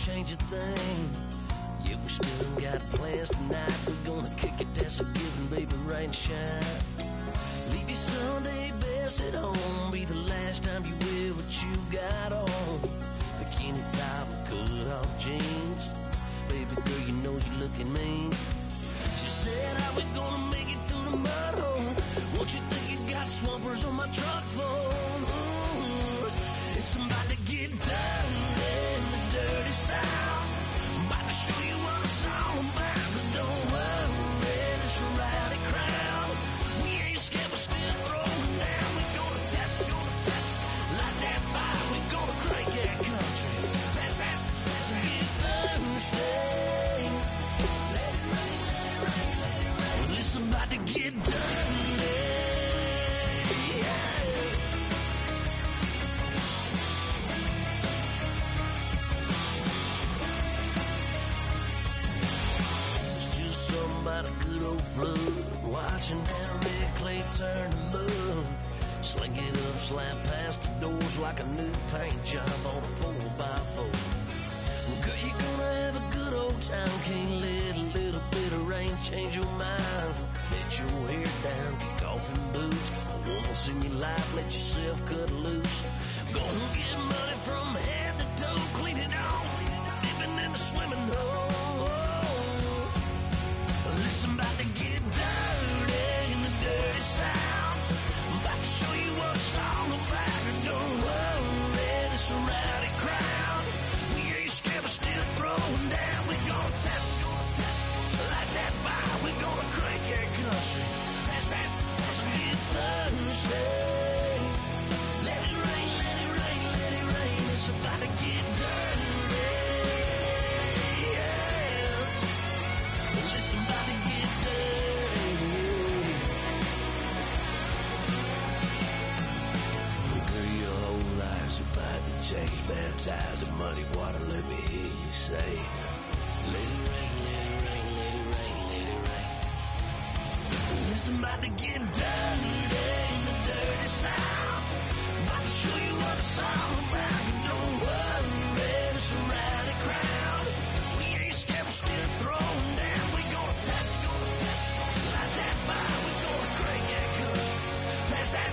change a thing. Yeah, we still got plans tonight. We're gonna kick it, that's a given, baby, rain and shine. Leave your Sunday best at home. Be the last time you wear what you got on. Bikini top, cut off jeans. Baby girl, you know you looking mean. She said, how we gonna make it through the mud hole? Won't you think you got swampers on my truck phone? Ooh, it's somebody to get down in the dirty south. I'm about to show you what it's all about. But don't worry, it's a rowdy crowd. We ain't scared, we're still throwing down. We're gonna tap, light that fire. We're gonna crank that country. Pass that, get Thursday. Let it rain, well, it's about to get done. Watching that red clay turn to mud. Sling it up, slap past the doors like a new paint job on a 4x4. Girl, you gonna have a good old time. Can't let a little bit of rain change your mind. Let your hair down, kick off in boots. Once in your life, let yourself cut loose. Gonna get money from head to toe, clean it off, dipping in the swimming hole. Listen, about to get dirty in the dirty south. I'm about to show you what it's all about. And don't worry, it's a rowdy crowd. We ain't scared, we're still throwing down. We're gonna tap, light that fire. We're gonna crank that country. Pass that, get Thursday. Let it rain, let it rain, let it rain. It's about to get dirty. Listen, about to get dirty. Girl, your whole life's about to change. Baptized in muddy water, let me hear you say, let it rain, let it rain, let it rain, let it rain. Listen, about to get dirty in the dirty south. About to show you what it's all about. But don't worry, it's a rowdy crowd. We ain't scared, we're still throwing down. We gonna tap, light that fire. We gonna crank that country. Pass that,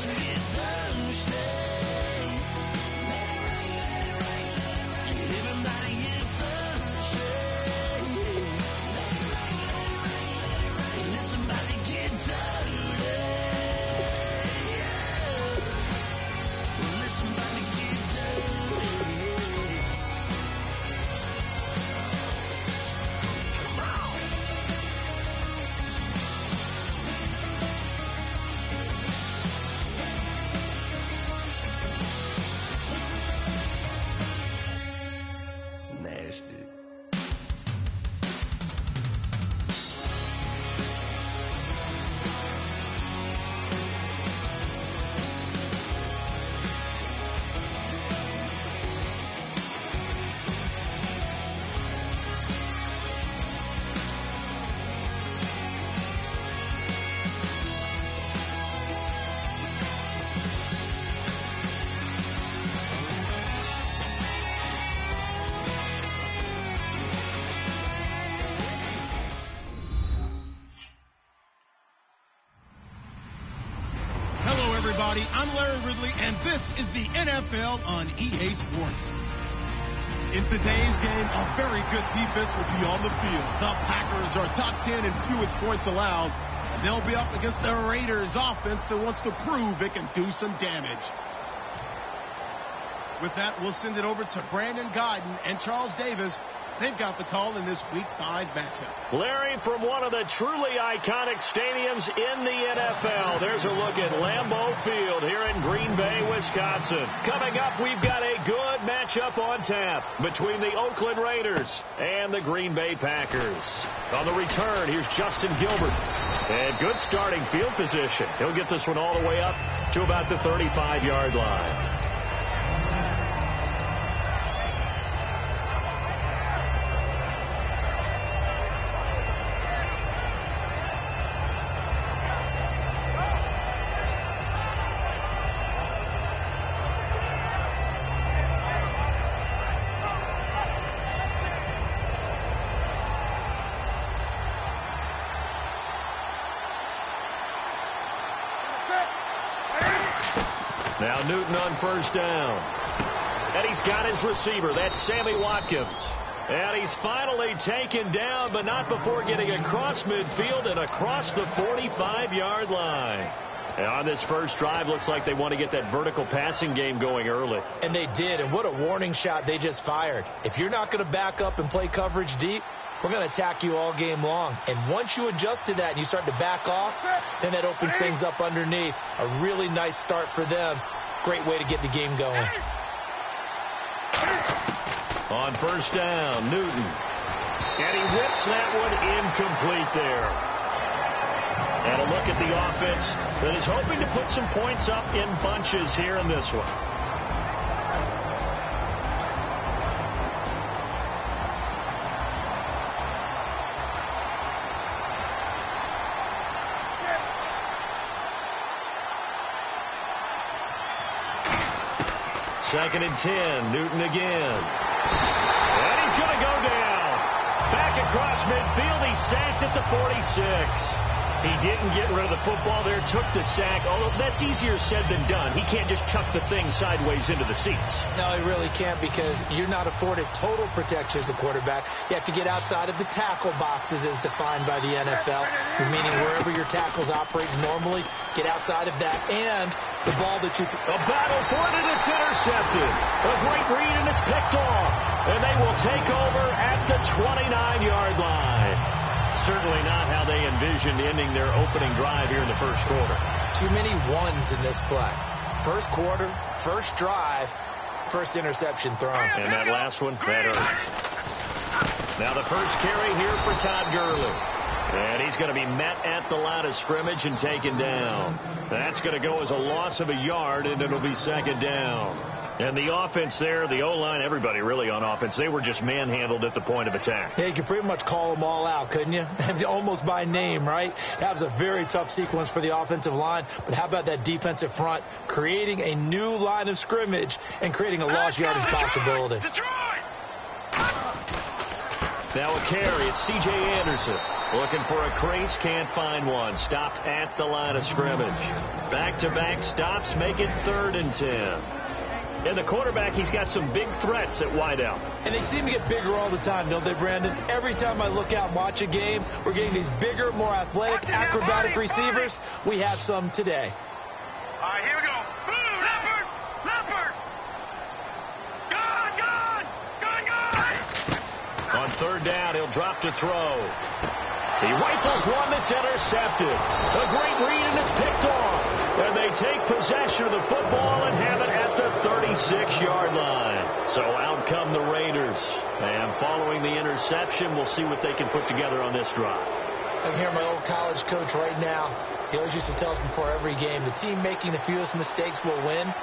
get Thursday. Let it rain, let it rain, let it rain. Everybody get Thursday. Let it rain, let it rain, let it rain. Listen, about to get dirty. Listen, about to get dirty. Come on. Nasty. Hello, everybody. I'm Larry Ridley, and this is the NFL on EA Sports. In today's game, a very good defense will be on the field. The Packers are top 10 in fewest points allowed, and they'll be up against the Raiders offense that wants to prove it can do some damage. With that, we'll send it over to Brandon Guyton and Charles Davis. They've got the call in this Week 5 matchup. Larry, from one of the truly iconic stadiums in the NFL, there's a look at Lambeau Field here in Green Bay, Wisconsin. Coming up, we've got a good matchup on tap between the Oakland Raiders and the Green Bay Packers. On the return, here's Justin Gilbert. And good starting field position. He'll get this one all the way up to about the 35-yard line. Now Newton on first down. And he's got his receiver. That's Sammy Watkins. And he's finally taken down, but not before getting across midfield and across the 45-yard line. And on this first drive, looks like they want to get that vertical passing game going early. And they did, and what a warning shot they just fired. If you're not going to back up and play coverage deep, we're going to attack you all game long. And once you adjust to that and you start to back off, then that opens things up underneath. A really nice start for them. Great way to get the game going. On first down, Newton. And he whips that one incomplete there. And a look at the offense that is hoping to put some points up in bunches here in this one. Second and 10, Newton again. And he's going to go down. Back across midfield, he's sacked at the 46. He didn't get rid of the football there, took the sack. Although that's easier said than done. He can't just chuck the thing sideways into the seats. No, he really can't, because you're not afforded total protection as a quarterback. You have to get outside of the tackle boxes as defined by the NFL, meaning wherever your tackles operate normally, get outside of that. And the ball that you... A battle for it, and it's intercepted. A great read, and it's picked off. And they will take over at the 29-yard line. Certainly not how they envisioned ending their opening drive here in the first quarter. Too many ones in this play. First quarter, first drive, first interception thrown. And that last one, that hurts. Now the first carry here for Todd Gurley. And he's going to be met at the line of scrimmage and taken down. That's going to go as a loss of a yard, and it'll be second down. And the offense there, the O-line, everybody really on offense, they were just manhandled at the point of attack. Yeah, you could pretty much call them all out, couldn't you? Almost by name, right? That was a very tough sequence for the offensive line. But how about that defensive front creating a new line of scrimmage and creating a lost yardage possibility? Now a carry. It's C.J. Anderson. Looking for a crease, can't find one. Stopped at the line of scrimmage. Back-to-back stops make it 3rd and 10. And the quarterback, he's got some big threats at wideout. And they seem to get bigger all the time, don't they, Brandon? Every time I look out and watch a game, we're getting these bigger, more athletic, acrobatic receivers. We have some today. All right, here we go. Leopard! Leopard! Gone! On 3rd down, he'll drop to throw. He rifles one that's intercepted. A great read, and it's picked off. And they take possession of the football and have it at the 36-yard line. So out come the Raiders. And following the interception, we'll see what they can put together on this drive. I'm hearing my old college coach right now. He always used to tell us before every game, the team making the fewest mistakes will win.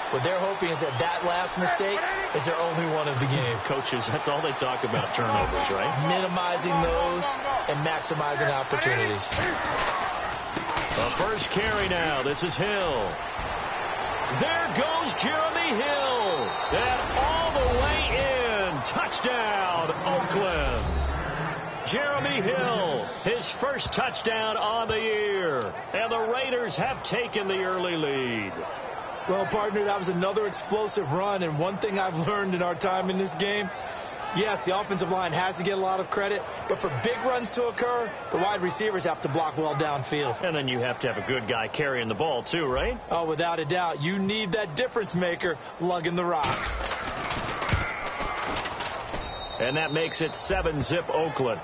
What they're hoping is that last mistake is their only one of the game. Coaches, that's all they talk about, turnovers, right? Minimizing those and maximizing opportunities. The first carry now. This is Hill. There goes Jeremy Hill. And all the way in. Touchdown, Oakland. Jeremy Hill, his first touchdown on the year. And the Raiders have taken the early lead. Well, partner, that was another explosive run. And one thing I've learned in our time in this game, yes, the offensive line has to get a lot of credit, but for big runs to occur, the wide receivers have to block well downfield. And then you have to have a good guy carrying the ball too, right? Oh, without a doubt. You need that difference maker lugging the rock. And that makes it 7-zip Oakland.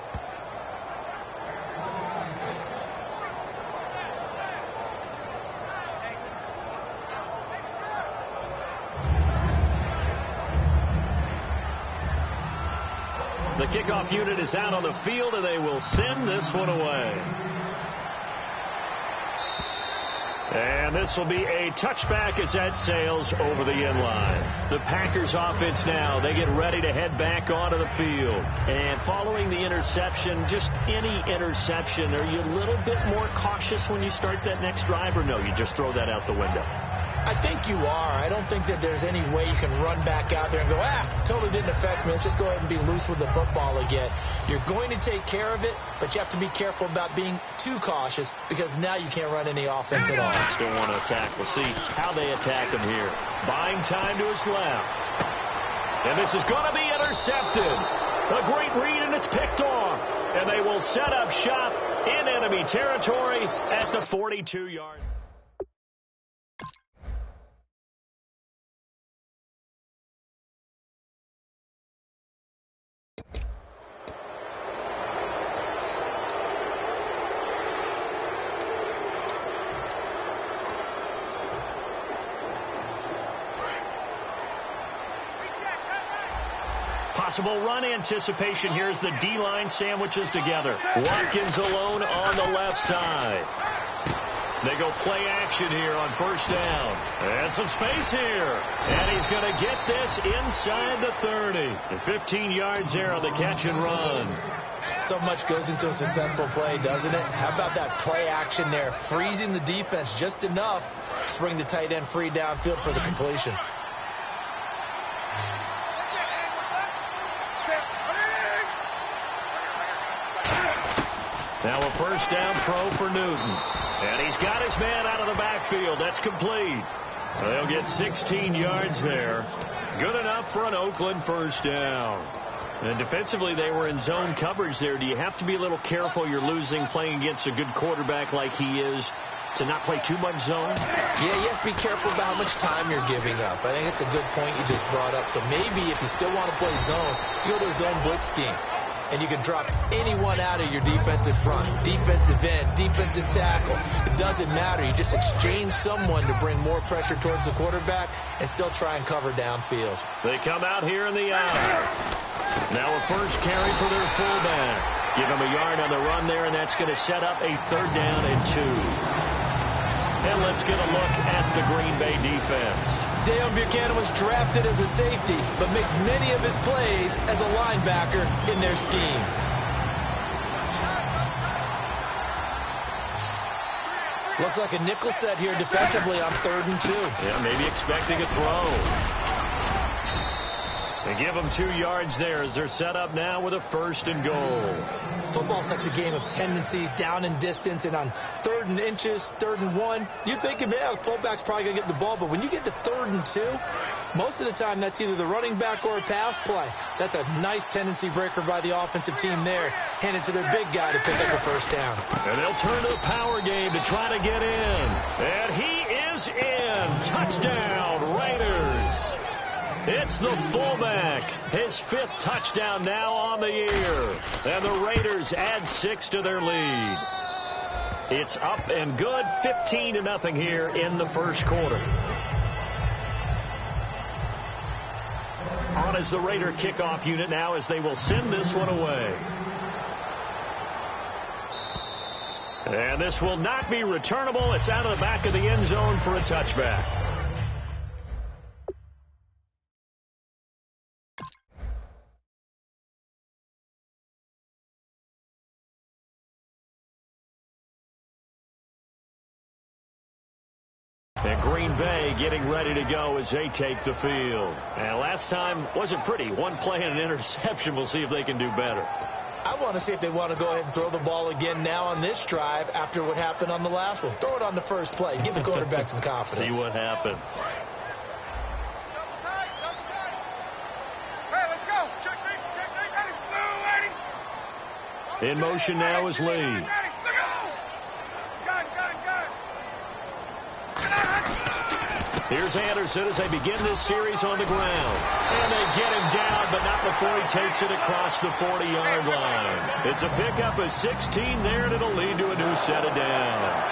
The kickoff unit is out on the field, and they will send this one away. And this will be a touchback as that sails over the end line. The Packers offense now, they get ready to head back onto the field. And following the interception, just any interception, are you a little bit more cautious when you start that next drive, or no, you just throw that out the window? I think you are. I don't think that there's any way you can run back out there and go, totally didn't affect me. Let's just go ahead and be loose with the football again. You're going to take care of it, but you have to be careful about being too cautious because now you can't run any offense at all. Still want to attack. We'll see how they attack him here. Buying time to his left. And this is going to be intercepted. A great read, and it's picked off. And they will set up shop in enemy territory at the 42-yard. Possible run anticipation here as the D-line sandwiches together. Watkins alone on the left side. They go play action here on first down. And some space here. And he's going to get this inside the 30. And 15 yards there on the catch and run. So much goes into a successful play, doesn't it? How about that play action there? Freezing the defense just enough to bring the tight end free downfield for the completion. Now a first down throw for Newton. And he's got his man out of the backfield. That's complete. They'll get 16 yards there. Good enough for an Oakland first down. And defensively, they were in zone coverage there. Do you have to be a little careful you're losing playing against a good quarterback like he is to not play too much zone? Yeah, you have to be careful about how much time you're giving up. I think it's a good point you just brought up. So maybe if you still want to play zone, you go to a zone blitz scheme. And you can drop anyone out of your defensive front, defensive end, defensive tackle. It doesn't matter. You just exchange someone to bring more pressure towards the quarterback and still try and cover downfield. They come out here in the eye. Now a first carry for their fullback. Give him a yard on the run there, and that's going to set up a third down and 2. And let's get a look at the Green Bay defense. Dale Buchanan was drafted as a safety, but makes many of his plays as a linebacker in their scheme. Looks like a nickel set here defensively on 3rd and 2. Yeah, maybe expecting a throw. They give them 2 yards there as they're set up now with a 1st and goal. Football's such a game of tendencies, down and distance, and on 3rd and inches, 3rd and 1, you think, man, fullback's probably going to get the ball, but when you get to 3rd and 2, most of the time that's either the running back or a pass play. So that's a nice tendency breaker by the offensive team there. Hand it to their big guy to pick up a first down. And they'll turn to the power game to try to get in. And he is in. Touchdown, Raiders. It's the fullback. His 5th touchdown now on the year. And the Raiders add 6 to their lead. It's up and good, 15-0 here in the first quarter. On is the Raider kickoff unit now as they will send this one away. And this will not be returnable. It's out of the back of the end zone for a touchback. And Green Bay getting ready to go as they take the field. And last time wasn't pretty. One play and an interception. We'll see if they can do better. I want to see if they want to go ahead and throw the ball again now on this drive after what happened on the last one. Throw it on the first play. Give the quarterback some confidence. See what happens. Hey, let's go. Check, ready. In motion now is Lee. Here's Anderson as they begin this series on the ground. And they get him down, but not before he takes it across the 40-yard line. It's a pickup of 16 there, and it'll lead to a new set of downs.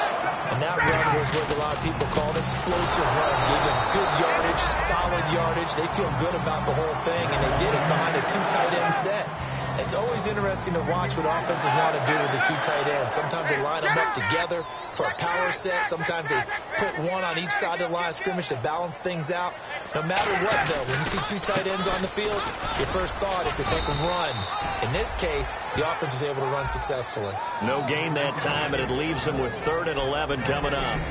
And that run was what a lot of people call an explosive run. Gave them good yardage, solid yardage. They feel good about the whole thing, and they did it behind a 2 tight end set. It's always interesting to watch what offenses want to do with the 2 tight ends. Sometimes they line them up together for a power set. Sometimes they put one on each side of the line of scrimmage to balance things out. No matter what, though, when you see 2 tight ends on the field, your first thought is that they can run. In this case, the offense was able to run successfully. No gain that time, and it leaves them with 3rd and 11 coming up.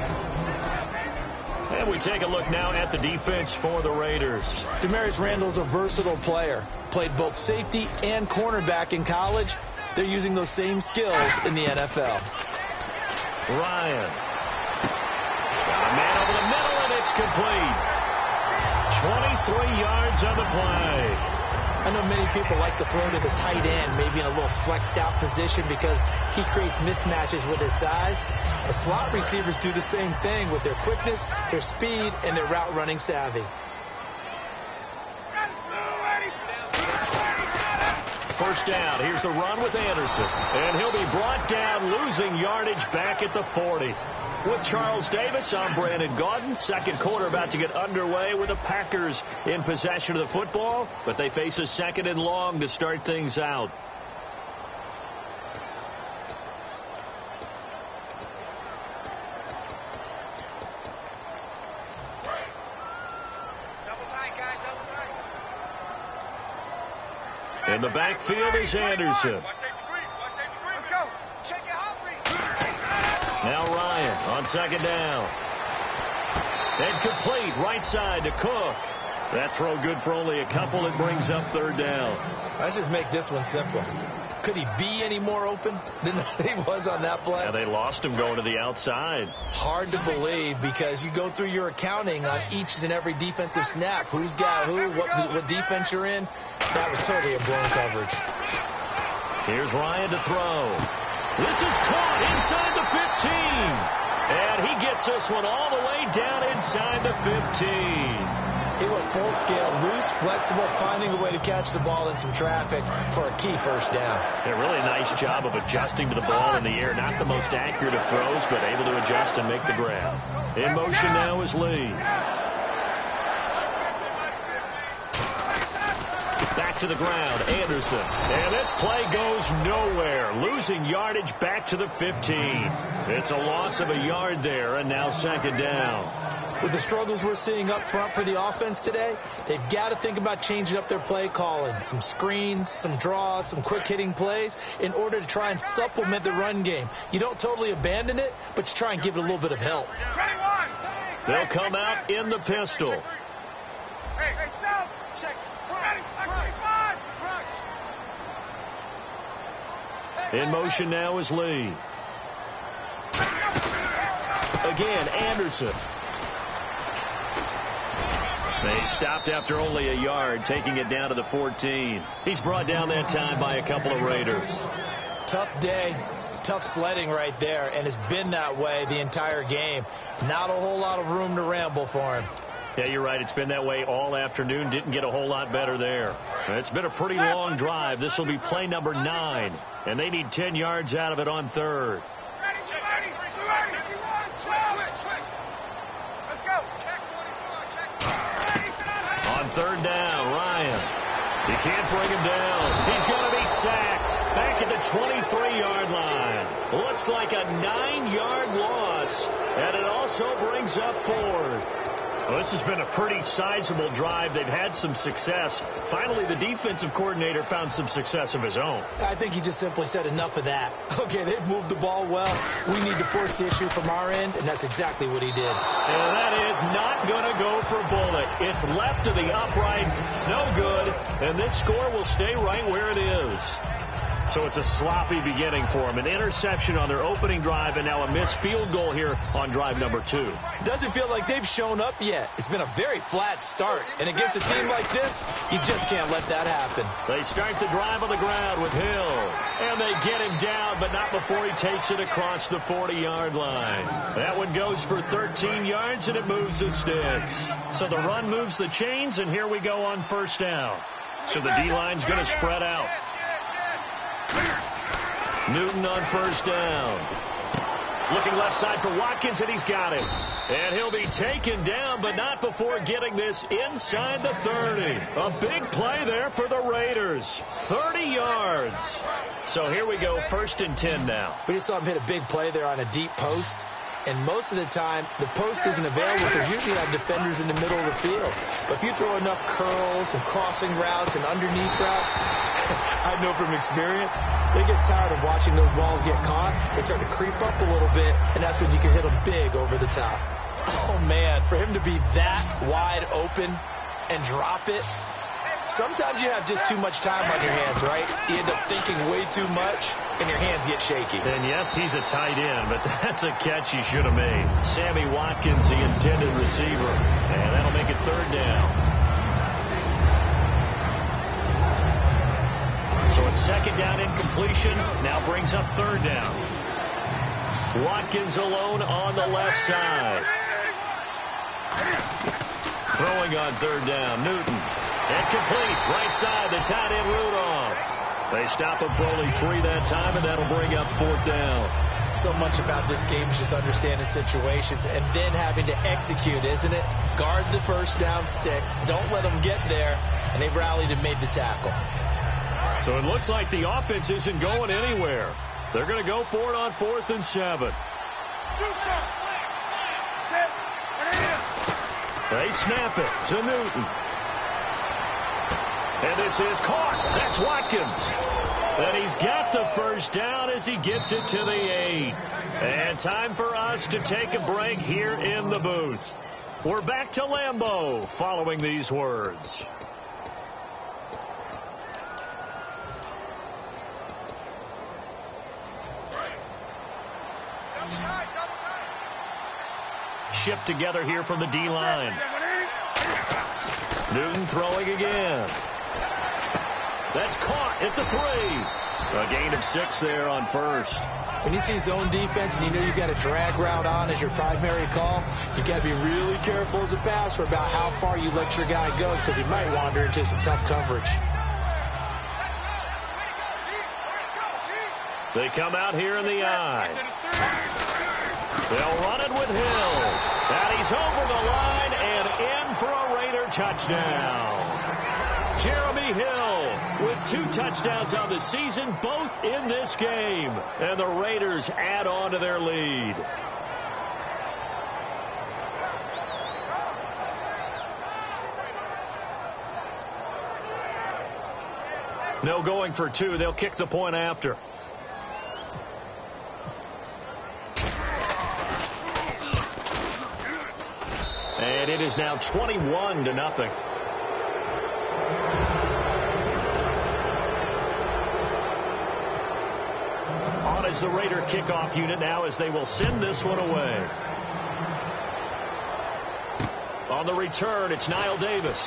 And we take a look now at the defense for the Raiders. Demarius Randall's a versatile player. Played both safety and cornerback in college. They're using those same skills in the NFL. Ryan. Got a man over the middle, and it's complete. 23 yards on the play. I know many people like to throw to the tight end, maybe in a little flexed out position because he creates mismatches with his size. The slot receivers do the same thing with their quickness, their speed, and their route running savvy. First down. Here's the run with Anderson. And he'll be brought down, losing yardage back at the 40. With Charles Davis, I'm Brandon Gaudin. Second quarter about to get underway with the Packers in possession of the football, but they face a second and long to start things out. In the backfield is Anderson. Now Ryan on second down. And complete right side to Cook. That throw good for only a couple. It brings up third down. Let's just make this one simple. Could he be any more open than he was on that play? Yeah, they lost him going to the outside. Hard to believe because you go through your accounting on each and every defensive snap. Who's got who, what defense you're in. That was totally a blown coverage. Here's Ryan to throw. This is caught inside the 15. And he gets this one all the way down inside the 15. He went full scale, loose, flexible, finding a way to catch the ball in some traffic for a key first down. A really nice job of adjusting to the ball in the air. Not the most accurate of throws, but able to adjust and make the grab. In motion now is Lee. Back to the ground, Anderson. And this play goes nowhere. Losing yardage back to the 15. It's a loss of a yard there, and now second down. With the struggles we're seeing up front for the offense today, they've got to think about changing up their play calling. Some screens, some draws, some quick-hitting plays in order to try and supplement the run game. You don't totally abandon it, but you try and give it a little bit of help. They'll come out in the pistol. Hey, stop! Check. In motion now is Lee. Again, Anderson. They stopped after only a yard, taking it down to the 14. He's brought down that time by a couple of Raiders. Tough day, tough sledding right there, and it's been that way the entire game. Not a whole lot of room to ramble for him. Yeah, you're right. It's been that way all afternoon. Didn't get a whole lot better there. It's been a pretty long drive. This will be play number 9, and they need 10 yards out of it on third. On third down, Ryan. You can't bring him down. He's going to be sacked back at the 23-yard line. Looks like a 9-yard loss, and it also brings up fourth. Well, this has been a pretty sizable drive. They've had some success. Finally, the defensive coordinator found some success of his own. I think he just simply said enough of that. Okay, they've moved the ball well. We need to force the issue from our end, and that's exactly what he did. And that is not going to go for Bullock. It's left to the upright. No good. And this score will stay right where it is. So it's a sloppy beginning for them. An interception on their opening drive, and now a missed field goal here on drive number 2. Doesn't feel like they've shown up yet. It's been a very flat start. And against a team like this, you just can't let that happen. They start the drive on the ground with Hill. And they get him down, but not before he takes it across the 40-yard line. That one goes for 13 yards, and it moves the sticks. So the run moves the chains, and here we go on first down. So the D-line's going to spread out. Newton on first down. Looking left side for Watkins, and he's got it. And he'll be taken down, but not before getting this inside the 30. A big play there for the Raiders. 30 yards. So here we go, 1st and 10 now. We just saw him hit a big play there on a deep post. And most of the time, the post isn't available because usually you have defenders in the middle of the field. But if you throw enough curls and crossing routes and underneath routes, I know from experience, they get tired of watching those balls get caught. They start to creep up a little bit, and that's when you can hit them big over the top. Oh, man, for him to be that wide open and drop it. Sometimes you have just too much time on your hands, right? You end up thinking way too much, and your hands get shaky. And yes, he's a tight end, but that's a catch he should have made. Sammy Watkins, the intended receiver, and that'll make it third down. So a second down incompletion now brings up third down. Watkins alone on the left side. Throwing on third down, Newton. Incomplete, right side, the tight end Rudolph. They stop him for only 3 that time, and that'll bring up fourth down. So much about this game is just understanding situations and then having to execute, isn't it? Guard the first down sticks. Don't let them get there, and they've rallied and made the tackle. So it looks like the offense isn't going anywhere. They're going to go for it on 4th and 7. They snap it to Newton. And this is caught. That's Watkins. And he's got the first down as he gets it to the 8. And time for us to take a break here in the booth. We're back to Lambeau following these words. Shipped together here from the D-line. Newton throwing again. That's caught at the 3. A gain of 6 there on first. When you see zone defense and you know you've got a drag route on as your primary call, you got to be really careful as a passer about how far you let your guy go because he might wander into some tough coverage. They come out here in the eye. They'll run it with Hill. And he's over the line and in for a Raider touchdown. Jeremy Hill with 2 touchdowns on the season, both in this game. And the Raiders add on to their lead. No going for 2. They'll kick the point after. And it is now 21-0. On is the Raider kickoff unit now as they will send this one away. On the return, it's Niall Davis.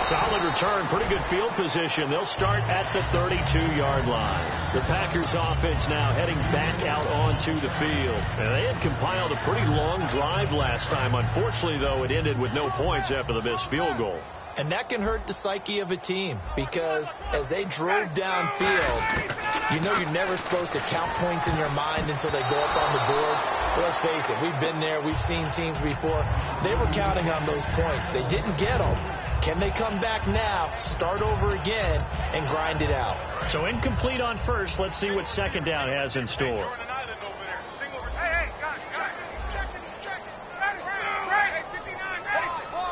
Solid return, pretty good field position. They'll start at the 32-yard line. The Packers offense now heading back out onto the field. And they had compiled a pretty long drive last time. Unfortunately, though, it ended with no points after the missed field goal. And that can hurt the psyche of a team because as they drove downfield, you know you're never supposed to count points in your mind until they go up on the board. But let's face it, we've been there. We've seen teams before. They were counting on those points. They didn't get them. Can they come back now, start over again, and grind it out? So incomplete on first. Let's see what second down has in store.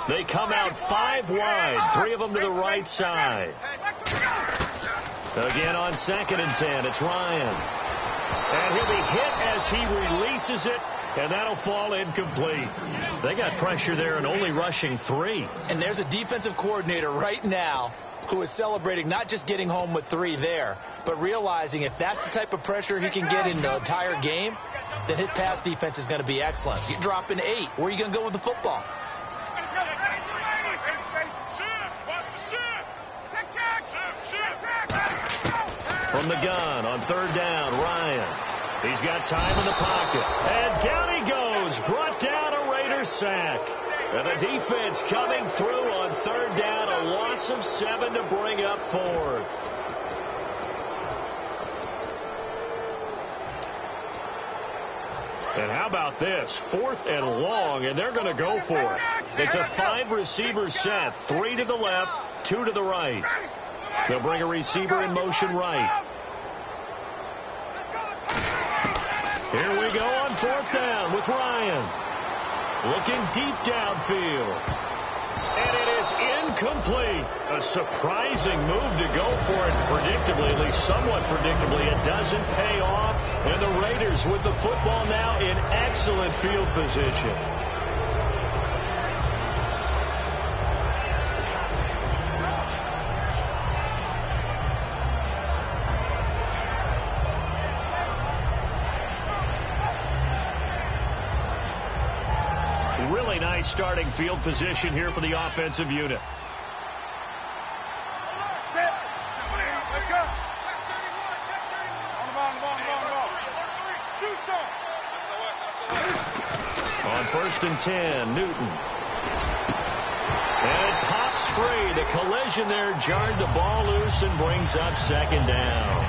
They come out 5 wide, 3 of them to the right side. Again on 2nd and 10, it's Ryan. And he'll be hit as he releases it, and that'll fall incomplete. They got pressure there and only rushing 3. And there's a defensive coordinator right now who is celebrating not just getting home with 3 there, but realizing if that's the type of pressure he can get in the entire game, then his pass defense is going to be excellent. You drop in 8. Where are you going to go with the football? From the gun on 3rd down, Ryan. He's got time in the pocket. And down he goes. Brought down a Raiders sack. And the defense coming through on 3rd down. A loss of 7 to bring up 4th. And how about this? 4th and long, and they're going to go for it. It's a 5-receiver set. 3 to the left, 2 to the right. They'll bring a receiver in motion right. Here we go on 4th down with Ryan. Looking deep downfield. And it is incomplete. A surprising move to go for it predictably, at least somewhat predictably. It doesn't pay off. And the Raiders with the football now in excellent field position. Really nice starting field position here for the offensive unit. On 1st and 10, Newton. And it pops free. The collision there jarred the ball loose and brings up 2nd down.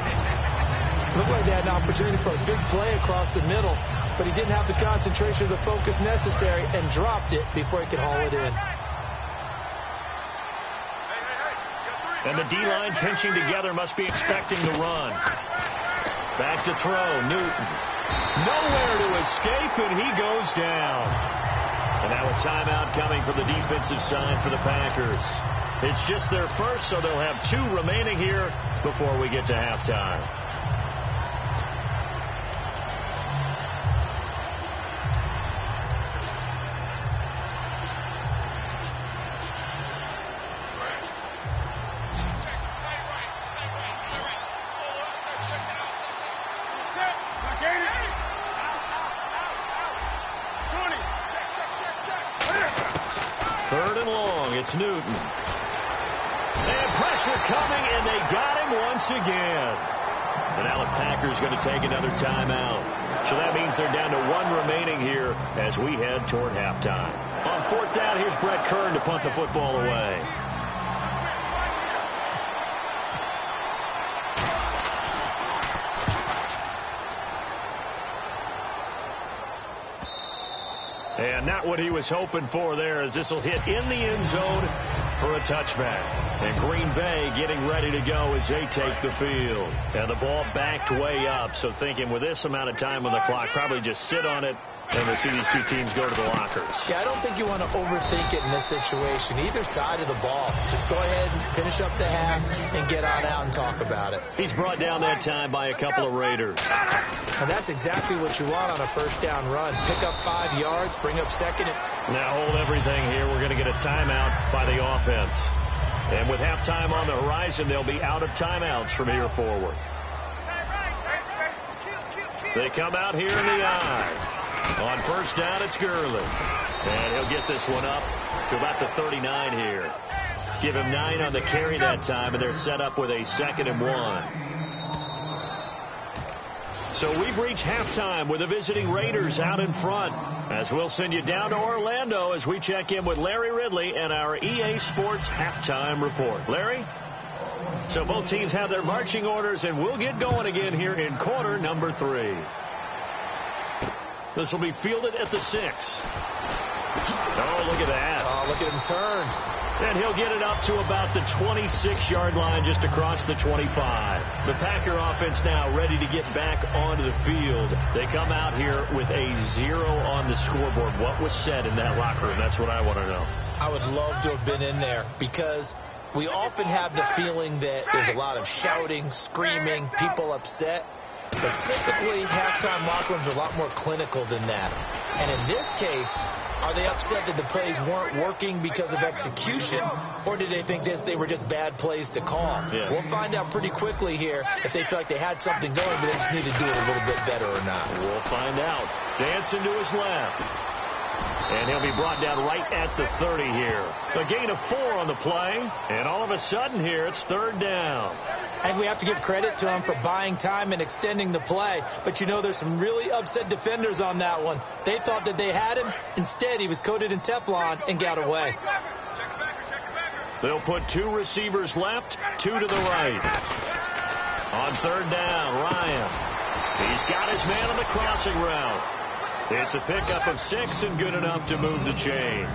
Looked like they had an opportunity for a big play across the middle, but he didn't have the concentration or the focus necessary and dropped it before he could haul it in. And the D-line pinching together must be expecting the run. Back to throw, Newton. Nowhere to escape, and he goes down. And now a timeout coming from the defensive side for the Packers. It's just their first, so they'll have 2 remaining here before we get to halftime. It's Newton. And pressure coming, and they got him once again. And now the Packers going to take another timeout. So that means they're down to 1 remaining here as we head toward halftime. On 4th down, here's Brett Kern to punt the football away. And not what he was hoping for there, as this will hit in the end zone for a touchback. And Green Bay getting ready to go as they take the field. And the ball backed way up, so thinking with this amount of time on the clock, probably just sit on it, and we'll see these 2 teams go to the lockers. Yeah, I don't think you want to overthink it in this situation. Either side of the ball. Just go ahead and finish up the half and get on out and talk about it. He's brought down that time by a couple of Raiders. And that's exactly what you want on a 1st down run. Pick up 5 yards, bring up 2nd. Now hold everything here. We're going to get a timeout by the offense. And with halftime on the horizon, they'll be out of timeouts from here forward. They come out here in the eye. On 1st down, it's Gurley. And he'll get this one up to about the 39 here. Give him 9 on the carry that time, and they're set up with a 2nd and 1. So we've reached halftime with the visiting Raiders out in front. As we'll send you down to Orlando as we check in with Larry Ridley and our EA Sports Halftime Report. Larry? So both teams have their marching orders, and we'll get going again here in quarter number 3. This will be fielded at the 6. Oh, look at that. Oh, look at him turn. And he'll get it up to about the 26-yard line, just across the 25. The Packer offense now ready to get back onto the field. They come out here with a 0 on the scoreboard. What was said in that locker room? That's what I want to know. I would love to have been in there, because we often have the feeling that there's a lot of shouting, screaming, people upset. But typically, halftime locker rooms are a lot more clinical than that. And in this case, are they upset that the plays weren't working because of execution, or did they think they were just bad plays to call? Yeah. We'll find out pretty quickly here if they feel like they had something going, but they just need to do it a little bit better or not. We'll find out. Dancing to his left. And he'll be brought down right at the 30 here. A gain of 4 on the play. And all of a sudden here, it's 3rd down. And we have to give credit to him for buying time and extending the play. But, you know, there's some really upset defenders on that one. They thought that they had him. Instead, he was coated in Teflon and got away. They'll put 2 receivers left, 2 to the right. On 3rd down, Ryan. He's got his man on the crossing route. It's a pickup of 6 and good enough to move the chains.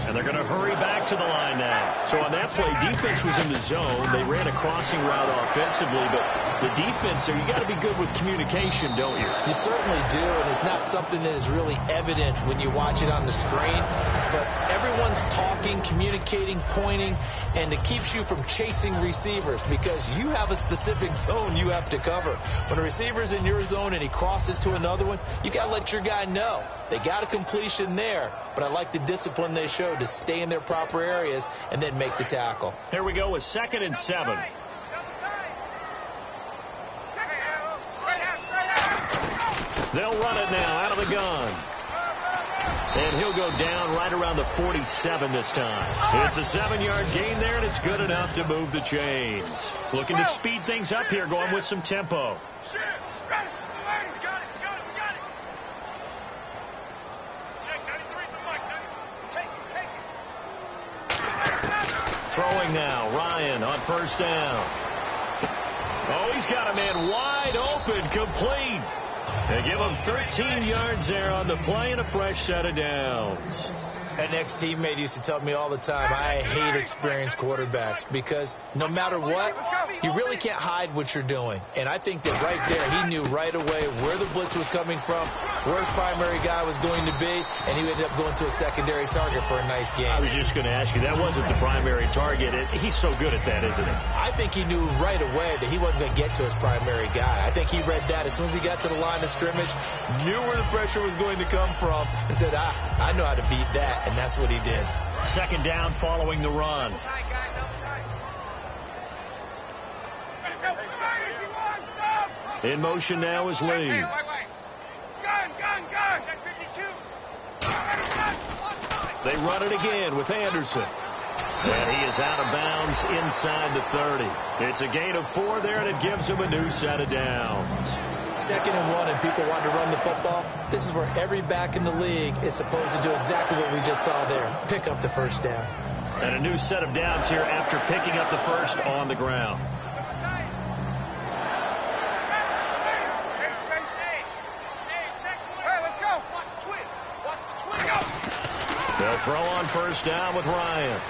And they're going to hurry back to the line now. So on that play, defense was in the zone. They ran a crossing route offensively, but the defense there, you got to be good with communication, don't you? You certainly do, and it's not something that is really evident when you watch it on the screen. But everyone's talking, communicating, pointing, and it keeps you from chasing receivers because you have a specific zone you have to cover. When a receiver's in your zone and he crosses to another one, you got to let your guy know. They got a completion there, but I like the discipline they showed to stay in their proper areas and then make the tackle. Here we go with 2nd and 7. They'll run it now out of the gun. And he'll go down right around the 47 this time. It's a 7-yard gain there, and it's good enough to move the chains. Looking to speed things up here, going with some tempo. Throwing now, Ryan on 1st down. Oh, he's got a man wide open, complete. They give him 13 yards there on the play and a fresh set of downs. An ex-teammate used to tell me all the time, I hate experienced quarterbacks because no matter what, you really can't hide what you're doing. And I think that right there, he knew right away where the blitz was coming from, where his primary guy was going to be, and he ended up going to a secondary target for a nice game. I was just going to ask you, that wasn't the primary target. He's so good at that, isn't he? I think he knew right away that he wasn't going to get to his primary guy. I think he read that as soon as he got to the line of scrimmage, knew where the pressure was going to come from, and said, I know how to beat that. And that's what he did. 2nd down following the run. In motion now is Lee. They run it again with Anderson. And he is out of bounds inside the 30. It's a gain of 4 there, and it gives him a new set of downs. 2nd and 1 and people want to run the football. This is where every back in the league is supposed to do exactly what we just saw there. Pick up the 1st down. And a new set of downs here after picking up the 1st on the ground. They'll throw on 1st down with Ryan.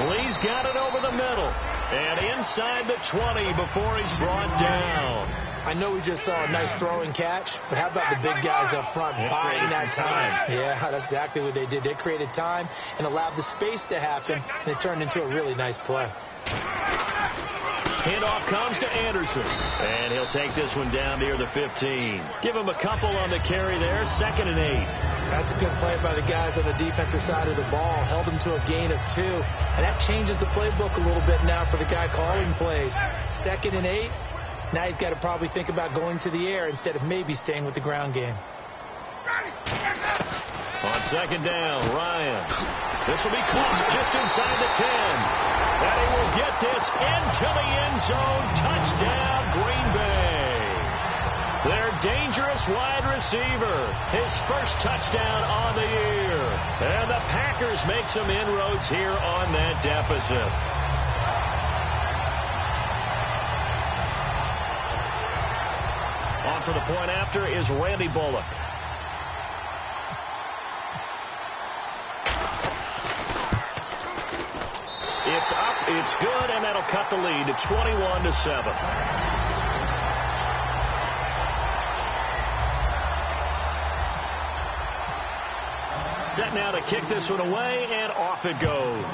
Lee's got it over the middle. And inside the 20 before he's brought down. I know we just saw a nice throwing catch, but how about the big guys up front buying that time? Yeah, that's exactly what they did. They created time and allowed the space to happen, and it turned into a really nice play. Handoff comes to Anderson, and he'll take this one down near the 15. Give him a couple on the carry there, 2nd and 8. That's a good play by the guys on the defensive side of the ball. Held him to a gain of 2, and that changes the playbook a little bit now for the guy calling plays. 2nd and 8. Now he's got to probably think about going to the air instead of maybe staying with the ground game. On 2nd down, Ryan. This will be caught just inside the 10. And he will get this into the end zone. Touchdown, Green Bay. Their dangerous wide receiver. His first touchdown on the year. And the Packers make some inroads here on that deficit. On for the point after is Randy Bullock. It's up, it's good, and that'll cut the lead to 21-7. Set now to kick this one away, and off it goes.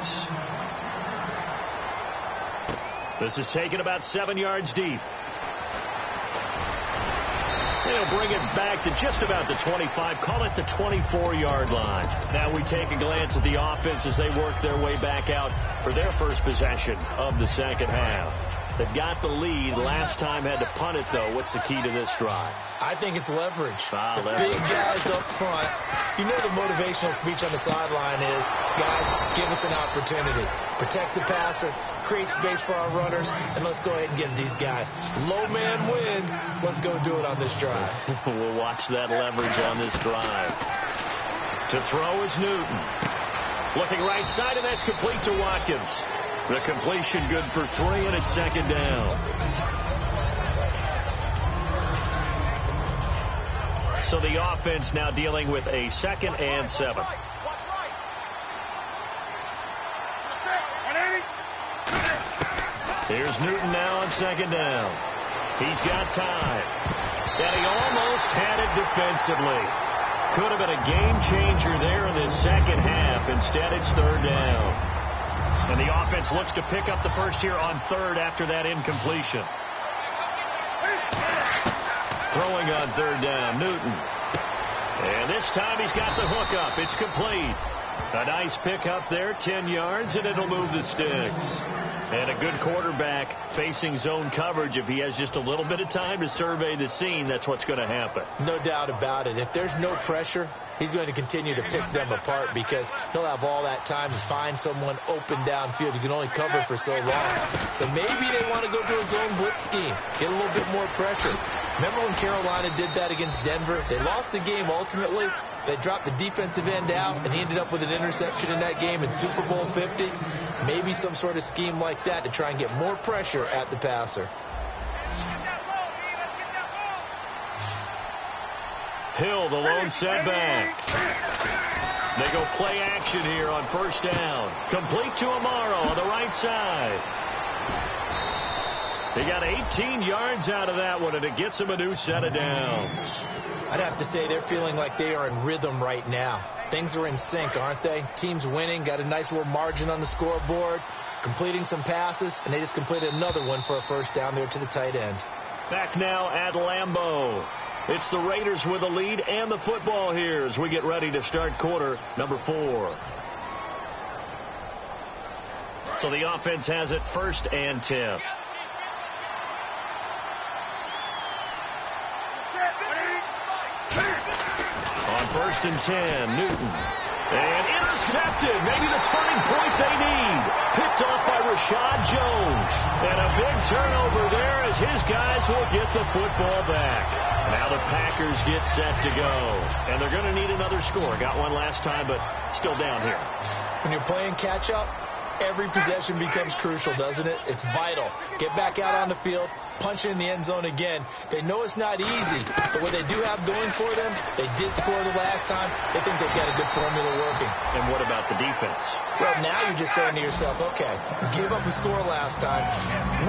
This is taken about 7 yards deep. They'll bring it back to just about the 25, call it the 24-yard line. Now we take a glance at the offense as they work their way back out for their first possession of the 2nd half. They've got the lead. Last time had to punt it, though. What's the key to this drive? I think it's leverage. Leverage. Big guys up front. You know the motivational speech on the sideline is, guys, give us an opportunity. Protect the passer, create space for our runners, and let's go ahead and get these guys. Low man wins. Let's go do it on this drive. We'll watch that leverage on this drive. To throw is Newton. Looking right side, and that's complete to Watkins. The completion good for 3, and it's 2nd down. So the offense now dealing with a 2nd and 7. Here's Newton now on 2nd down. He's got time. And he almost had it defensively. Could have been a game changer there in this 2nd half. Instead, it's 3rd down. And the offense looks to pick up the first here on 3rd after that incompletion. Throwing on 3rd down, Newton. And this time he's got the hook up. It's complete. A nice pickup there, 10 yards, and it'll move the sticks. And a good quarterback facing zone coverage. If he has just a little bit of time to survey the scene, that's what's going to happen. No doubt about it. If there's no pressure, he's going to continue to pick them apart because he'll have all that time to find someone open downfield. You can only cover for so long. So maybe they want to go to a zone blitz scheme, get a little bit more pressure. Remember when Carolina did that against Denver? They lost the game ultimately. They dropped the defensive end out, and he ended up with an interception in that game in Super Bowl 50. Maybe some sort of scheme like that to try and get more pressure at the passer. Hill, the lone setback. They go play action here on 1st down. Complete to Amaro on the right side. They got 18 yards out of that one, and it gets them a new set of downs. I'd have to say they're feeling like they are in rhythm right now. Things are in sync, aren't they? Team's winning, got a nice little margin on the scoreboard, completing some passes, and they just completed another one for a 1st down there to the tight end. Back now at Lambeau. It's the Raiders with the lead and the football here as we get ready to start quarter number 4. So the offense has it 1st and 10. On 1st and 10, Newton. And intercepted. Maybe the turning point they need. Picked off by Rashad Jones. And a big turnover there as his guys will get the football back. Now the Packers get set to go. And they're going to need another score. Got one last time, but still down here. When you're playing catch-up, every possession becomes crucial, doesn't it? It's vital. Get back out on the field, punch in the end zone again. They know it's not easy, but what they do have going for them, they did score the last time. They think they've got a good formula working. And what about the defense? Well, now you're just saying to yourself, okay, give up a score last time.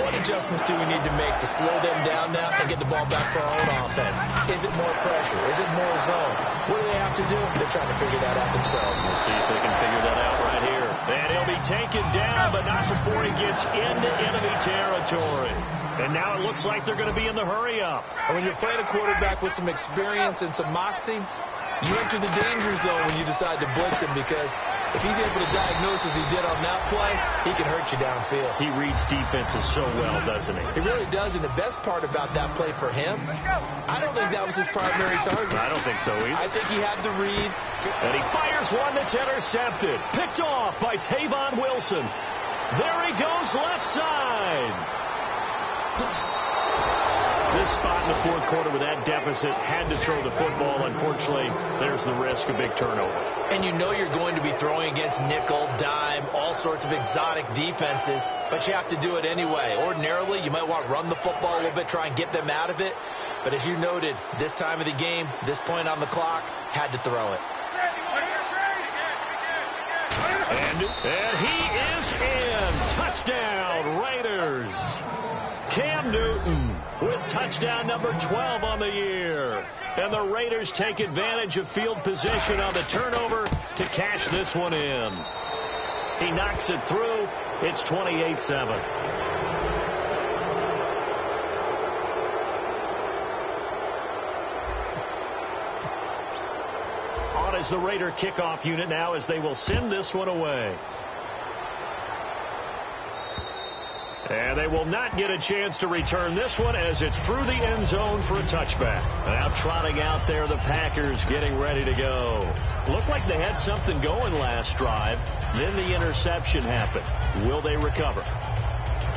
What adjustments do we need to make to slow them down now and get the ball back for our own offense? Is it more pressure? Is it more zone? What do they have to do? They're trying to figure that out themselves. We'll see if they can figure that out right here. And he'll be taken down, but not before he gets into enemy territory. And now it looks like they're going to be in the hurry-up. And when you're playing a quarterback with some experience and some moxie, you enter the danger zone when you decide to blitz him because if he's able to diagnose as he did on that play, he can hurt you downfield. He reads defenses so well, doesn't he? He really does, and the best part about that play for him, I don't think that was his primary target. I don't think so either. I think he had the read. And he fires one that's intercepted. Picked off by Tavon Wilson. There he goes left side. This spot in the 4th quarter with that deficit had to throw the football. Unfortunately, there's the risk of big turnover. And you know you're going to be throwing against nickel, dime, all sorts of exotic defenses, but you have to do it anyway. Ordinarily, you might want to run the football a little bit, try and get them out of it. But as you noted, this time of the game, this point on the clock, had to throw it. And he is in. Touchdown, Raiders. Cam Newton with touchdown number 12 on the year. And the Raiders take advantage of field position on the turnover to cash this one in. He knocks it through. It's 28-7. On is the Raider kickoff unit now as they will send this one away. And they will not get a chance to return this one as it's through the end zone for a touchback. Now trotting out there, the Packers getting ready to go. Looked like they had something going last drive. Then the interception happened. Will they recover?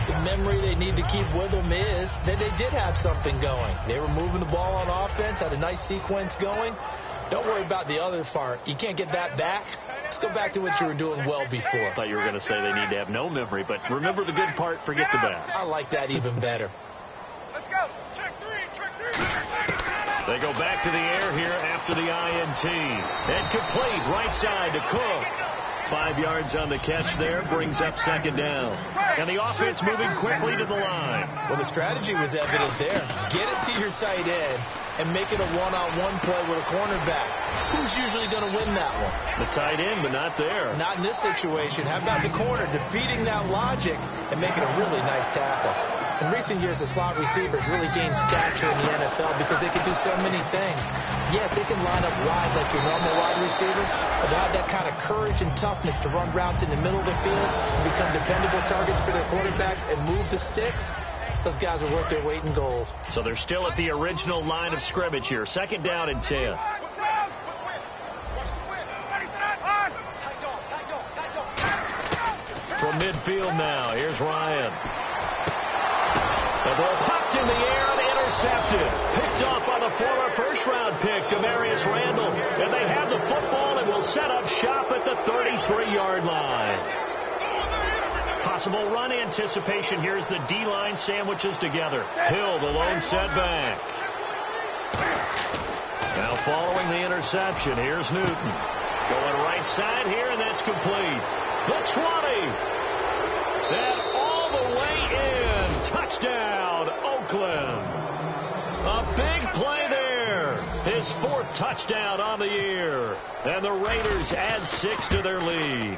The memory they need to keep with them is that they did have something going. They were moving the ball on offense, had a nice sequence going. Don't worry about the other part. You can't get that back. Let's go back to what you were doing well before. I thought you were going to say they need to have no memory, but remember the good part, forget the bad. I like that even better. Let's go. Check three. They go back to the air here after the INT. And complete right side to Cook. 5 yards on the catch there, brings up second down. And the offense moving quickly to the line. Well, the strategy was evident there. Get it to your tight end and make it a one-on-one play with a cornerback. Who's usually going to win that one? The tight end, but not there. Not in this situation. How about the corner defeating that logic and making a really nice tackle? In recent years, the slot receivers really gained stature in the NFL because they can do so many things. Yes, they can line up wide like your normal wide receiver, but to have that kind of courage and toughness to run routes in the middle of the field and become dependable targets for their quarterbacks and move the sticks, those guys are worth their weight in gold. So they're still at the original line of scrimmage here. Second down and 10. From midfield now, here's Ryan. The ball popped in the air and intercepted. Picked off by the former first-round pick, Demarius Randall. And they have the football and will set up shop at the 33-yard line. Possible run anticipation here as the D-line sandwiches together. Hill, the lone setback. Now following the interception, here's Newton. Going right side here, and that's complete. The 20. And all the way in. Touchdown, Oakland. A big play there. His 4th touchdown on the year. And the Raiders add 6 to their lead.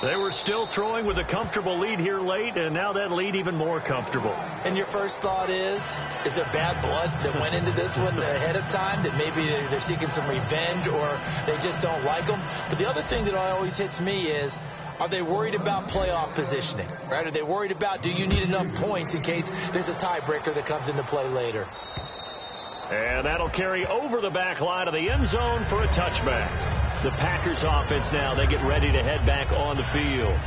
They were still throwing with a comfortable lead here late, and now that lead even more comfortable. And your first thought is there bad blood that went into this one ahead of time, that maybe they're seeking some revenge or they just don't like them? But the other thing that always hits me is, are they worried about playoff positioning, right? Are they worried about, do you need enough points in case there's a tiebreaker that comes into play later? And that'll carry over the back line of the end zone for a touchback. The Packers offense now, they get ready to head back on the field.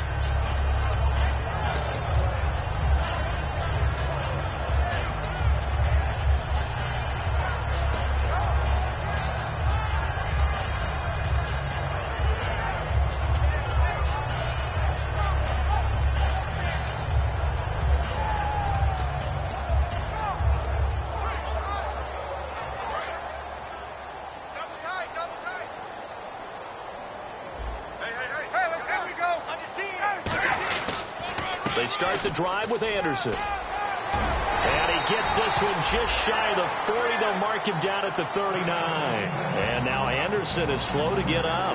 They start the drive with Anderson. And he gets this one just shy of the 40. They'll mark him down at the 39. And now Anderson is slow to get up.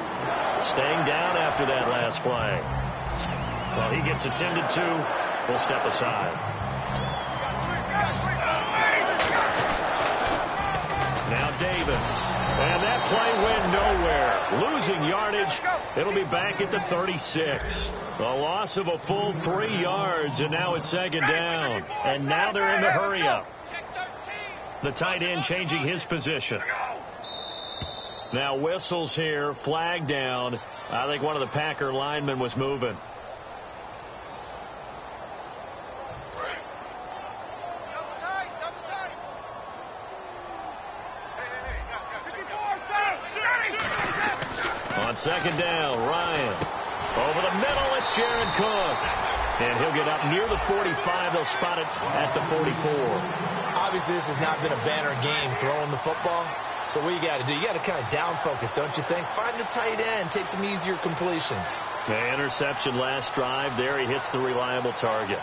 Staying down after that last play. Well, he gets attended to. We'll step aside. Now Davis. And that play went nowhere. Losing yardage. It'll be back at the 36. A loss of a full 3 yards, and now it's second down. And now they're in the hurry-up. The tight end changing his position. Now whistles here, flag down. I think one of the Packer linemen was moving. On second down, Ryan. Over the middle, it's Jared Cook. And he'll get up near the 45. They'll spot it at the 44. Obviously, this has not been a banner game throwing the football. So what you got to do, you got to kind of down focus, don't you think? Find the tight end, take some easier completions. The interception last drive there. He hits the reliable target.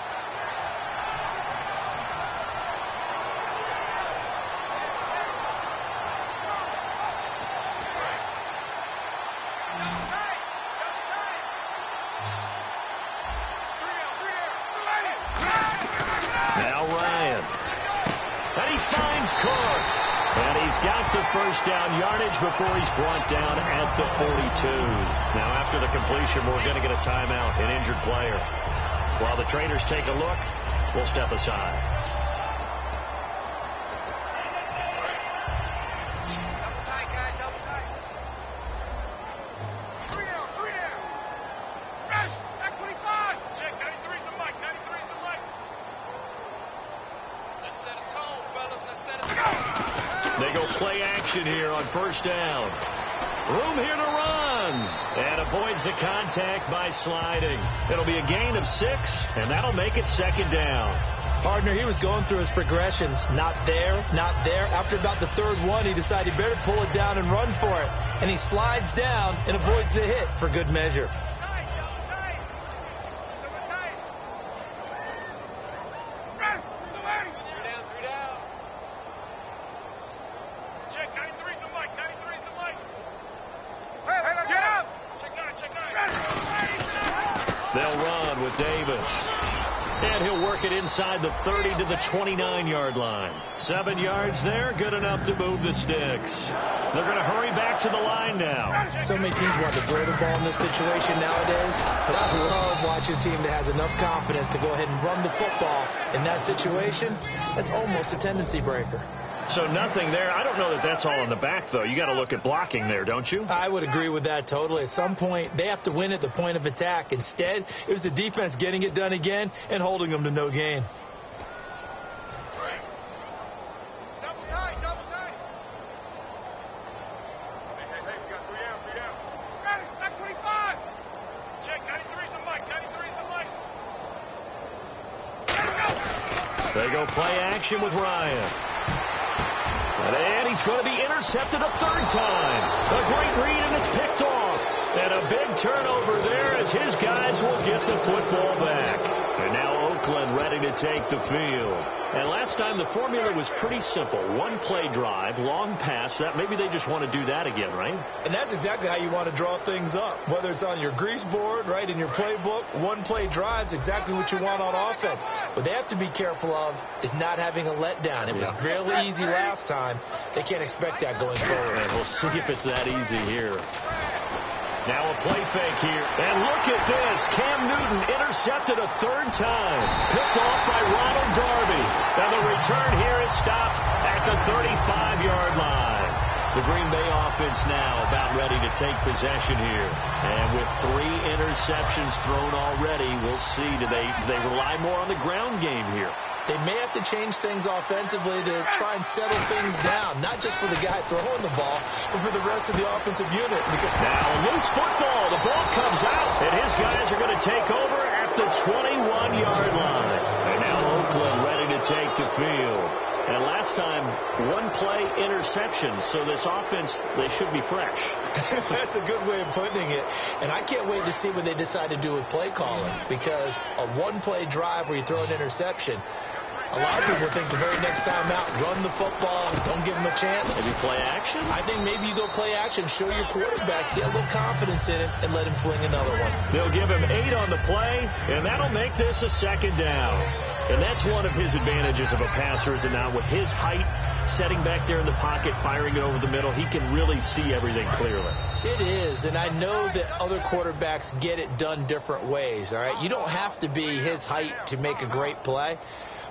First down yardage before he's brought down at the 42. Now after the completion, we're going to get a timeout, an injured player. While the Traders take a look, we'll step aside. Double tight, guys, double tight. 3 down, 3 down. Back 25. Check, 93's the mic, 93's the mic. Let's set a tone, fellas, let's set a tone. They go play action here on first down. Room here to run. And avoids the contact by sliding. It'll be a gain of 6, and that'll make it second down. Partner, he was going through his progressions. Not there, not there. After about the third one, he decided he better pull it down and run for it. And he slides down and avoids the hit for good measure. They'll run with Davis. And he'll work it inside the 30 to the 29-yard line. 7 yards there, good enough to move the sticks. They're going to hurry back to the line now. So many teams want to throw the ball in this situation nowadays, but I love watching a team that has enough confidence to go ahead and run the football in that situation. That's almost a tendency breaker. So nothing there. I don't know that that's all in the back, though. You got to look at blocking there, don't you? I would agree with that totally. At some point, they have to win at the point of attack. Instead, it was the defense getting it done again and holding them to no gain. Double tight. Hey, we got 3 down. Ready, back 25. Check, 93's the mic. They go play action with Ryan. And he's going to be intercepted a third time. A great read, and it's picked off. And a big turnover there as his guys will get the football back. And now Oakland ready to take the field. And last time the formula was pretty simple. One play drive, long pass. That maybe they just want to do that again, right? And that's exactly how you want to draw things up. Whether it's on your grease board, right, in your playbook, one play drive is exactly what you want on offense. What they have to be careful of is not having a letdown. It was really easy last time. They can't expect that going forward. And we'll see if it's that easy here. Now a play fake here. And look at this. Cam Newton intercepted a third time. Picked off by Ronald Darby. And the return here is stopped at the 35-yard line. The Green Bay offense now about ready to take possession here. And with 3 interceptions thrown already, we'll see. Do they rely more on the ground game here? They may have to change things offensively to try and settle things down, not just for the guy throwing the ball, but for the rest of the offensive unit. Now loose football. The ball comes out, and his guys are going to take over at the 21-yard line. And now Oakland ready to take the field. And last time, one play interception, so this offense, they should be fresh. That's a good way of putting it. And I can't wait to see what they decide to do with play calling, because a one-play drive where you throw an interception, a lot of people think the very next time out, run the football, don't give them a chance. Maybe play action? I think maybe you go play action, show your quarterback, get a little confidence in it, and let him fling another one. They'll give him 8 on the play, and that'll make this a second down. And that's one of his advantages of a passer, is that now with his height, setting back there in the pocket, firing it over the middle, he can really see everything clearly. It is, and I know that other quarterbacks get it done different ways, all right? You don't have to be his height to make a great play.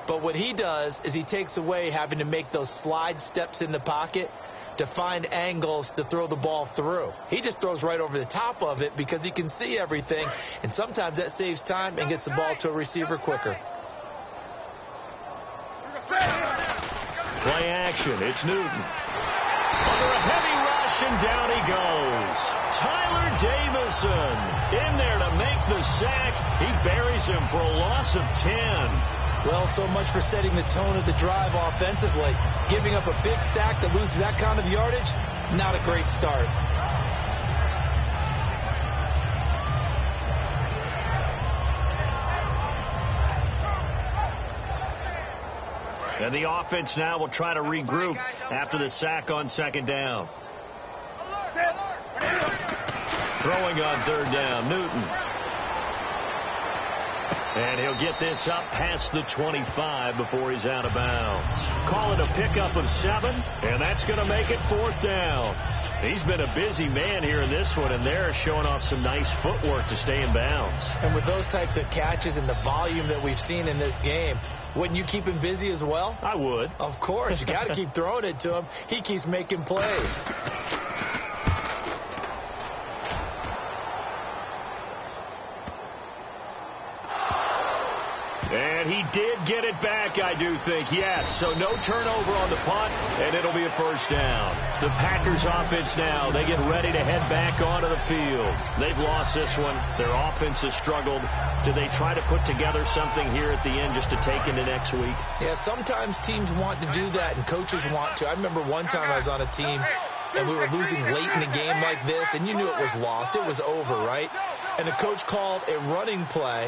But what he does is he takes away having to make those slide steps in the pocket to find angles to throw the ball through. He just throws right over the top of it because he can see everything, and sometimes that saves time and gets the ball to a receiver quicker. Play action. It's Newton. Under a heavy rush, and down he goes. Tyler Davison in there to make the sack. He buries him for a loss of 10. Well, so much for setting the tone of the drive offensively. Giving up a big sack that loses that kind of yardage, not a great start. And the offense now will try to regroup after the sack on second down. Throwing on third down, Newton. And he'll get this up past the 25 before he's out of bounds. Call it a pickup of 7, and that's going to make it 4th down. He's been a busy man here in this one, and they're showing off some nice footwork to stay in bounds. And with those types of catches and the volume that we've seen in this game, wouldn't you keep him busy as well? I would. Of course. You got to keep throwing it to him. He keeps making plays. And And he did get it back, I do think, yes. So no turnover on the punt, and it'll be a first down. The Packers offense now, they get ready to head back onto the field. They've lost this one. Their offense has struggled. Do they try to put together something here at the end just to take into next week? Yeah, sometimes teams want to do that, and coaches want to. I remember one time I was on a team, and we were losing late in a game like this, and you knew it was lost. It was over, right? And the coach called a running play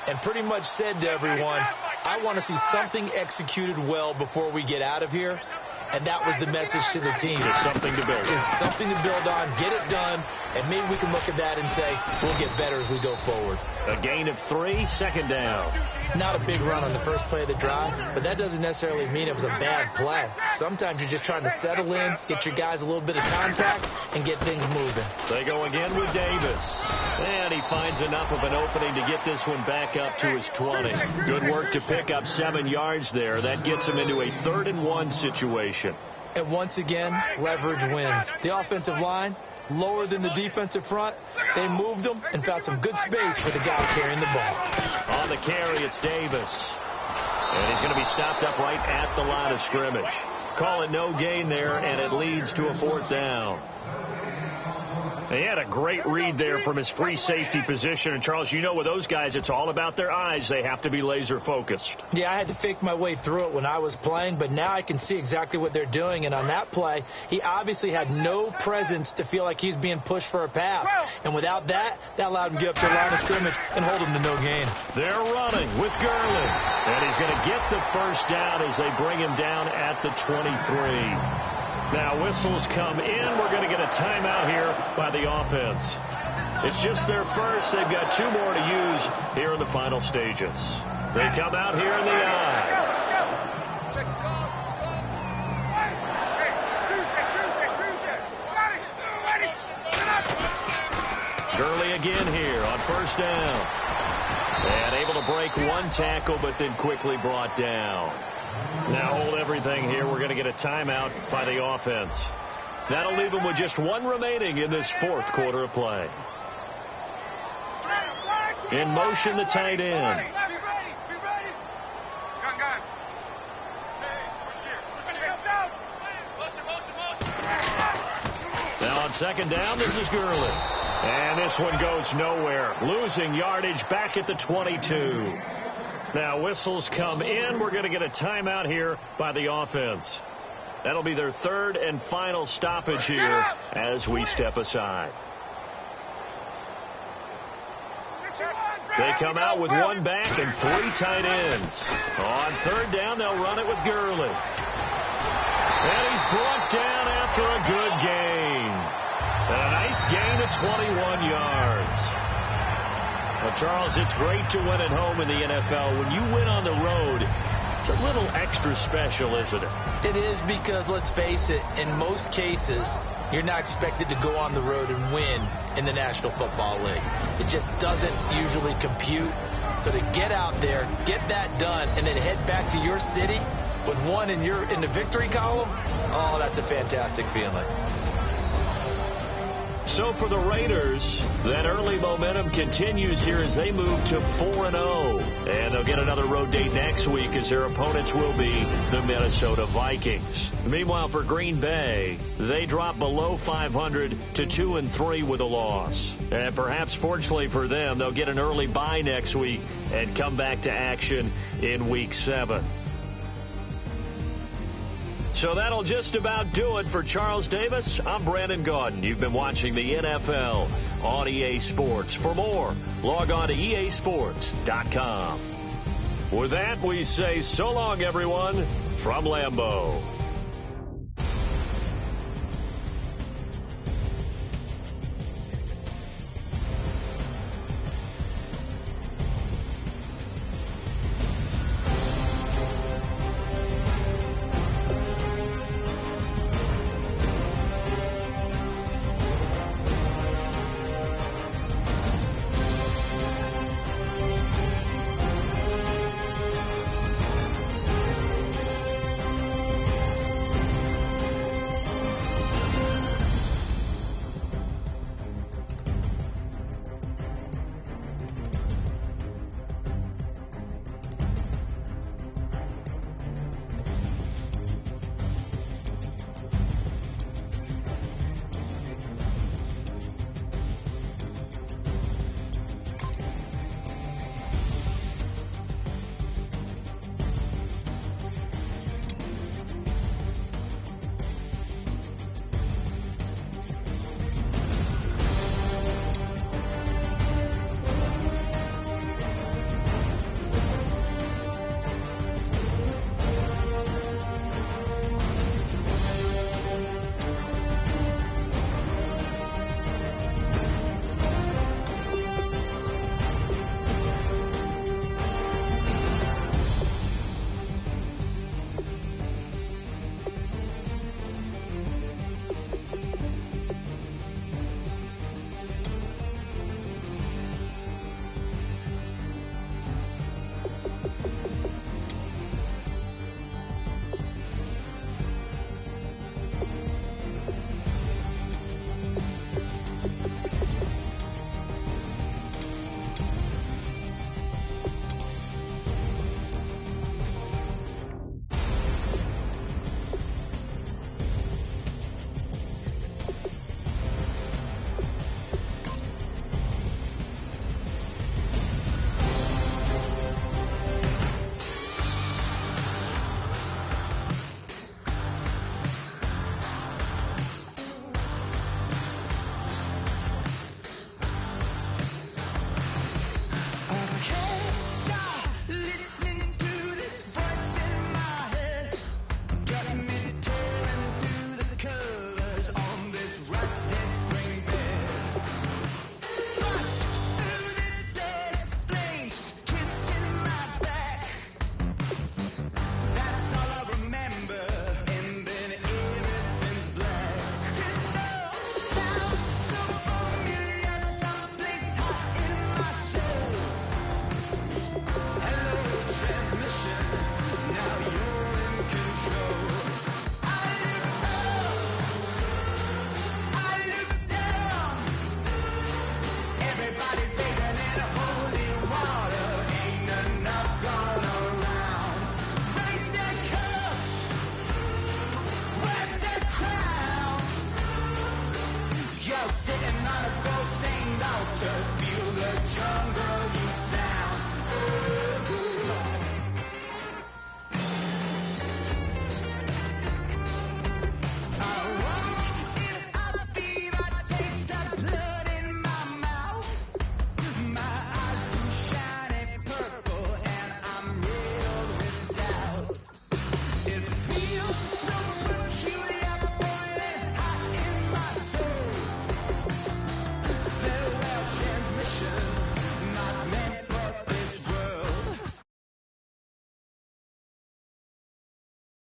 and pretty much said to everyone, I want to see something executed well before we get out of here. And that was the message to the team. Just something to build. Just something to build on, get it done, and maybe we can look at that and say, we'll get better as we go forward. A gain of 3, second down. Not a big run on the first play of the drive, but that doesn't necessarily mean it was a bad play. Sometimes you're just trying to settle in, get your guys a little bit of contact, and get things moving. They go again with Davis. And he finds enough of an opening to get this one back up to his 20. Good work to pick up 7 yards there. That gets him into a 3rd and 1 situation. And once again, leverage wins. The offensive line, lower than the defensive front. They moved them and found some good space for the guy carrying the ball. On the carry, it's Davis. And he's going to be stopped up right at the line of scrimmage. Call it no gain there, and it leads to a 4th down. He had a great read there from his free safety position. And, Charles, you know with those guys, it's all about their eyes. They have to be laser focused. Yeah, I had to fake my way through it when I was playing, but now I can see exactly what they're doing. And on that play, he obviously had no presence to feel like he's being pushed for a pass. And without that, that allowed him to get up to the line of scrimmage and hold him to no gain. They're running with Gurley. And he's going to get the first down as they bring him down at the 23. Now whistles come in. We're going to get a timeout here by the offense. It's just their first. They've got 2 more to use here in the final stages. They come out here in the I. Gurley again here on first down. And able to break 1 tackle, but then quickly brought down. Now hold everything here. We're going to get a timeout by the offense. That'll leave them with just 1 remaining in this 4th quarter of play. In motion, the tight end. Now on second down, this is Gurley. And this one goes nowhere. Losing yardage back at the 22. Now whistles come in. We're going to get a timeout here by the offense. That'll be their 3rd and final stoppage here as we step aside. They come out with 1 back and 3 tight ends. On 3rd down, they'll run it with Gurley. And he's brought down after a good gain. And a nice gain of 21 yards. Well, Charles, it's great to win at home in the NFL. When you win on the road, it's a little extra special, isn't it? It is, because, let's face it, in most cases, you're not expected to go on the road and win in the National Football League. It just doesn't usually compute. So to get out there, get that done, and then head back to your city with 1 in the victory column, oh, that's a fantastic feeling. So for the Raiders, that early momentum continues here as they move to 4-0. And they'll get another road date next week as their opponents will be the Minnesota Vikings. Meanwhile, for Green Bay, they drop below 500 to 2-3 with a loss. And perhaps fortunately for them, they'll get an early bye next week and come back to action in Week 7. So that'll just about do it for Charles Davis. I'm Brandon Gaudin. You've been watching the NFL on EA Sports. For more, log on to easports.com. With that, we say so long, everyone, from Lambeau.